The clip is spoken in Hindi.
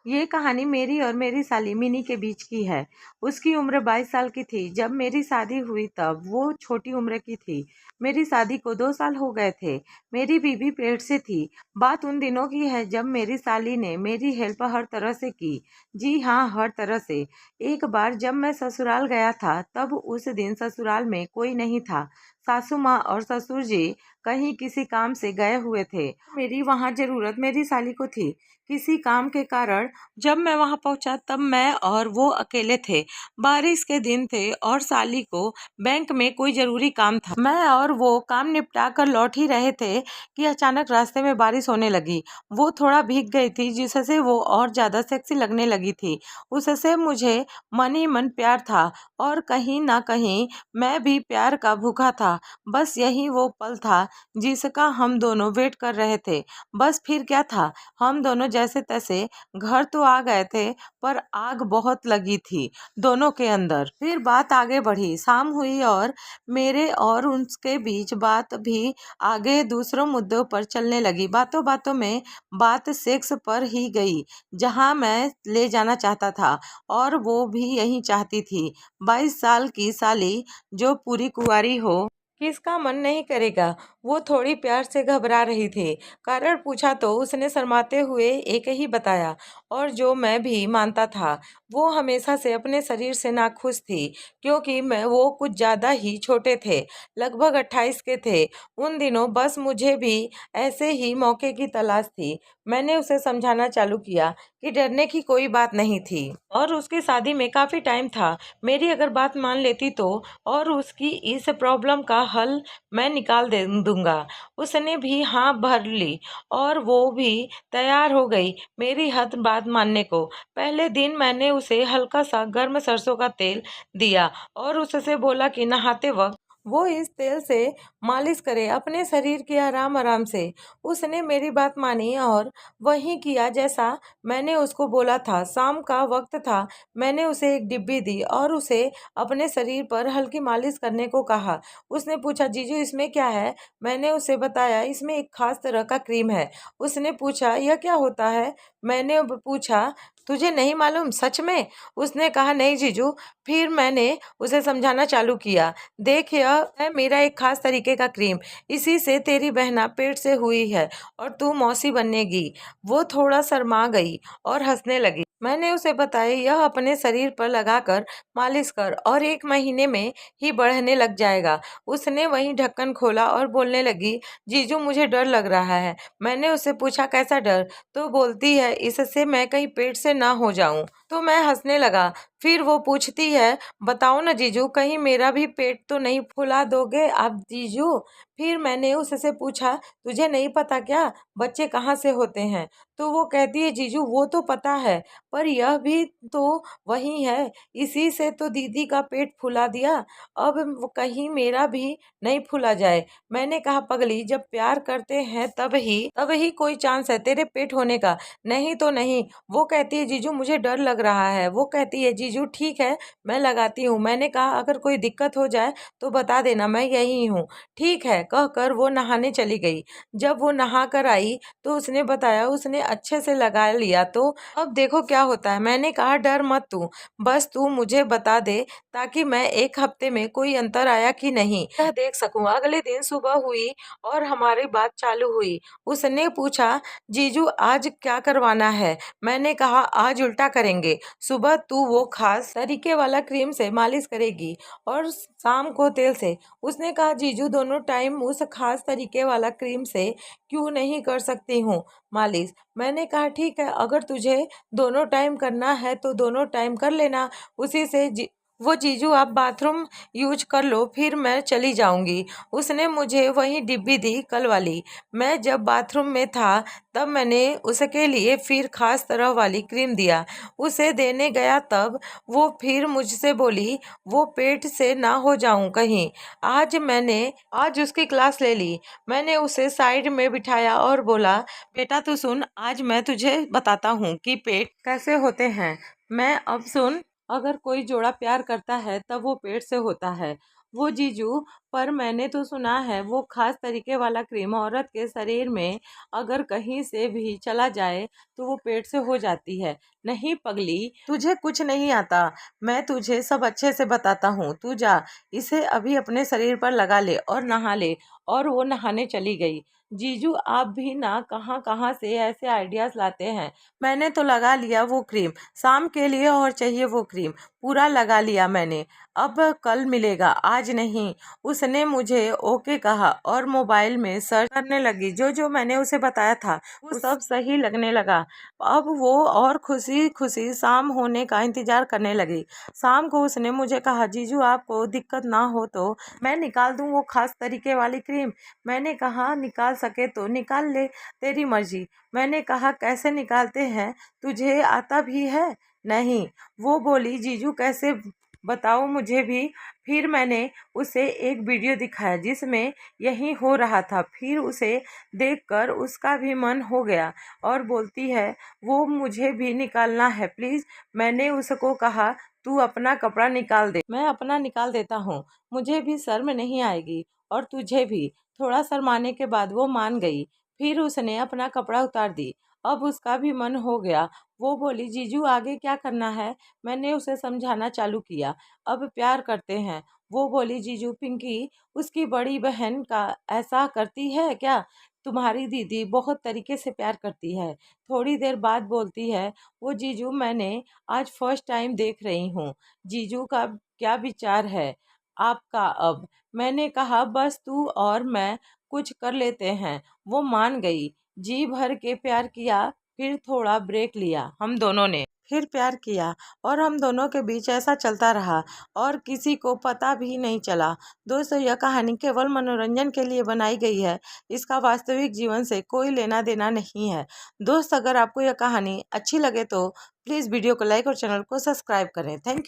ये कहानी मेरी और मेरी साली मिनी के बीच की है। उसकी उम्र 22 साल की थी जब मेरी शादी हुई, तब वो छोटी उम्र की थी। मेरी शादी को 2 साल हो गए थे। मेरी बीवी पेट से थी। बात उन दिनों की है जब मेरी साली ने मेरी हेल्प हर तरह से की। जी हाँ, हर तरह से। एक बार जब मैं ससुराल गया था, तब उस दिन ससुराल में कोई नहीं था। सासू माँ और ससुर जी कहीं किसी काम से गए हुए थे। मेरी वहाँ जरूरत मेरी साली को थी। किसी काम के कारण जब मैं वहां पहुंचा, तब मैं और वो अकेले थे। बारिश के दिन थे और साली को बैंक में कोई जरूरी काम था। मैं और वो काम निपटा कर लौट ही रहे थे कि अचानक रास्ते में बारिश होने लगी। वो थोड़ा भीग गई थी, जिससे वो और ज्यादा सेक्सी लगने लगी थी। उससे मुझे मन ही मन प्यार था और कहीं ना कहीं मैं भी प्यार का भूखा था। बस यही वो पल था जिसका हम दोनों वेट कर रहे थे। बस फिर क्या था, हम दोनों जैसे तैसे घर तो आ गए थे, पर आग बहुत लगी थी दोनों के अंदर। फिर बात आगे बढ़ी, शाम हुई और मेरे और उसके बीच बात भी आगे दूसरों मुद्दों पर चलने लगी। बातों बातों में बात सेक्स पर ही गई, जहां मैं ले जाना चाहता था और वो भी यही चाहती थी। 22 साल की साली जो पूरी कुंवारी हो, किसका मन नहीं करेगा। वो थोड़ी प्यार से घबरा रही थी। कारण पूछा तो उसने शर्माते हुए एक ही बताया, और जो मैं भी मानता था। वो हमेशा से अपने शरीर से नाखुश थी, क्योंकि मैं वो कुछ ज़्यादा ही छोटे थे, लगभग 28 के थे उन दिनों। बस मुझे भी ऐसे ही मौके की तलाश थी। मैंने उसे समझाना चालू किया कि डरने की कोई बात नहीं थी और उसकी शादी में काफ़ी टाइम था। मेरी अगर बात मान लेती तो, और उसकी इस प्रॉब्लम का हल मैं निकाल दे दूंगा। उसने भी हाँ भर ली और वो भी तैयार हो गई मेरी हर बात मानने को। पहले दिन मैंने उसे हल्का सा गर्म सरसों का तेल दिया और उससे बोला कि नहाते वक्त वो इस तेल से मालिश करे अपने शरीर की आराम आराम से। उसने मेरी बात मानी और वही किया जैसा मैंने उसको बोला था। शाम का वक्त था। मैंने उसे एक डिब्बी दी और उसे अपने शरीर पर हल्की मालिश करने को कहा। उसने पूछा, जीजू इसमें क्या है? मैंने उसे बताया, इसमें एक खास तरह का क्रीम है। उसने पूछा, यह क्या होता है? मैंने पूछा, तुझे नहीं मालूम सच में? उसने कहा, नहीं जीजू। फिर मैंने उसे समझाना चालू किया, देख यह है मेरा एक खास तरीके का क्रीम। इसी से तेरी बहना पेट से हुई है और तू मौसी बनेगी। वो थोड़ा शर्मा गई और हंसने लगी। मैंने उसे बताया, यह अपने शरीर पर लगाकर मालिश कर और 1 महीने में ही बढ़ने लग जाएगा। उसने वहीं ढक्कन खोला और बोलने लगी, जीजू मुझे डर लग रहा है। मैंने उससे पूछा, कैसा डर? तो बोलती है, इससे मैं कहीं पेट से ना हो जाऊं। तो मैं हंसने लगा। फिर वो पूछती है, बताओ ना जीजू, कहीं मेरा भी पेट तो नहीं फुला दोगे आप जीजू? फिर मैंने उससे पूछा, तुझे नहीं पता क्या बच्चे कहाँ से होते हैं? तो वो कहती है, जीजू वो तो पता है, पर यह भी तो वही है। इसी से तो दीदी का पेट फुला दिया। अब कहीं मेरा भी नहीं फूला जाए। मैंने कहा, पगली जब प्यार करते हैं तब ही कोई चांस है तेरे पेट होने का, नहीं तो नहीं। वो कहती है, जीजू मुझे डर लग रहा है। वो कहती है, जीजू ठीक है मैं लगाती हूँ। मैंने कहा, अगर कोई दिक्कत हो जाए तो बता देना, मैं यही हूँ। ठीक है कहकर वो नहाने चली गई। जब वो नहा कर आई तो उसने बताया, उसने अच्छे से लगा लिया तो अब देखो क्या होता है। मैंने कहा, डर मत तू, बस तू मुझे बता दे ताकि मैं 1 हफ्ते में कोई अंतर आया कि नहीं यह देख सकूं। अगले दिन सुबह हुई और हमारी बात चालू हुई। उसने पूछा, जीजू आज क्या करवाना है? मैंने कहा, आज उल्टा करेंगे। सुबह तू वो खास तरीके वाला क्रीम से मालिश करेगी और शाम को तेल से। उसने कहा, जीजू दोनों टाइम उस खास तरीके वाला क्रीम से क्यों नहीं कर सकती हूँ मालिश? मैंने कहा, ठीक है अगर तुझे दोनों टाइम करना है तो दोनों टाइम कर लेना। उसी से वो जीजू आप बाथरूम यूज कर लो, फिर मैं चली जाऊंगी। उसने मुझे वही डिब्बी दी कल वाली। मैं जब बाथरूम में था तब मैंने उसके लिए फिर खास तरह वाली क्रीम दिया। उसे देने गया तब वो फिर मुझसे बोली, वो पेट से ना हो जाऊं कहीं। आज उसकी क्लास ले ली। मैंने उसे साइड में बिठाया और बोला, बेटा तू सुन, आज मैं तुझे बताता हूँ कि पेट कैसे होते हैं। मैं अब सुन, अगर कोई जोड़ा प्यार करता है तब वो पेट से होता है। वो जीजू पर मैंने तो सुना है वो खास तरीके वाला क्रीम औरत के शरीर में अगर कहीं से भी चला जाए तो वो पेट से हो जाती है। नहीं पगली, तुझे कुछ नहीं आता। मैं तुझे सब अच्छे से बताता हूँ। तू जा, इसे अभी अपने शरीर पर लगा ले और नहा ले। और वो नहाने चली गई। जीजू, आप भी ना कहाँ कहाँ से ऐसे आइडियाज लाते हैं। मैंने तो लगा लिया वो क्रीम, शाम के लिए और चाहिए वो क्रीम। पूरा लगा लिया मैंने। अब कल मिलेगा, आज नहीं। उसने मुझे ओके कहा और मोबाइल में सर्च करने लगी। जो जो मैंने उसे बताया था वो सब सही लगने लगा। अब वो और खुशी खुशी शाम होने का इंतजार करने लगी। शाम को उसने मुझे कहा, जीजू आपको दिक्कत ना हो तो मैं निकाल दूं वो खास तरीके वाली क्रीम। मैंने कहा निकाल सके तो निकाल ले, तेरी मर्जी। मैंने कहा कैसे निकालते हैं, तुझे आता भी है? नहीं। वो बोली, जीजू कैसे, बताओ मुझे भी। फिर मैंने उसे एक वीडियो दिखाया जिसमें यही हो रहा था। फिर उसे देखकर उसका भी मन हो गया और बोलती है वो मुझे भी निकालना है प्लीज़। मैंने उसको कहा तू अपना कपड़ा निकाल दे, मैं अपना निकाल देता हूँ, मुझे भी शर्म नहीं आएगी और तुझे भी। थोड़ा शर्माने के बाद वो मान गई। फिर उसने अपना कपड़ा उतार दी। अब उसका भी मन हो गया। वो बोली, जीजू आगे क्या करना है? मैंने उसे समझाना चालू किया। अब प्यार करते हैं। वो बोली, जीजू पिंकी उसकी बड़ी बहन का ऐसा करती है क्या? तुम्हारी दीदी बहुत तरीके से प्यार करती है। थोड़ी देर बाद बोलती है, वो जीजू मैंने आज फर्स्ट टाइम देख रही हूँ। जीजू का क्या विचार है आपका अब? मैंने कहा बस तू और मैं कुछ कर लेते हैं। वो मान गई। जी भर के प्यार किया। फिर थोड़ा ब्रेक लिया हम दोनों ने। फिर प्यार किया और हम दोनों के बीच ऐसा चलता रहा और किसी को पता भी नहीं चला। दोस्तों, यह कहानी केवल मनोरंजन के लिए बनाई गई है। इसका वास्तविक जीवन से कोई लेना देना नहीं है। दोस्त, अगर आपको यह कहानी अच्छी लगे तो प्लीज़ वीडियो को लाइक और चैनल को सब्सक्राइब करें। Thank you.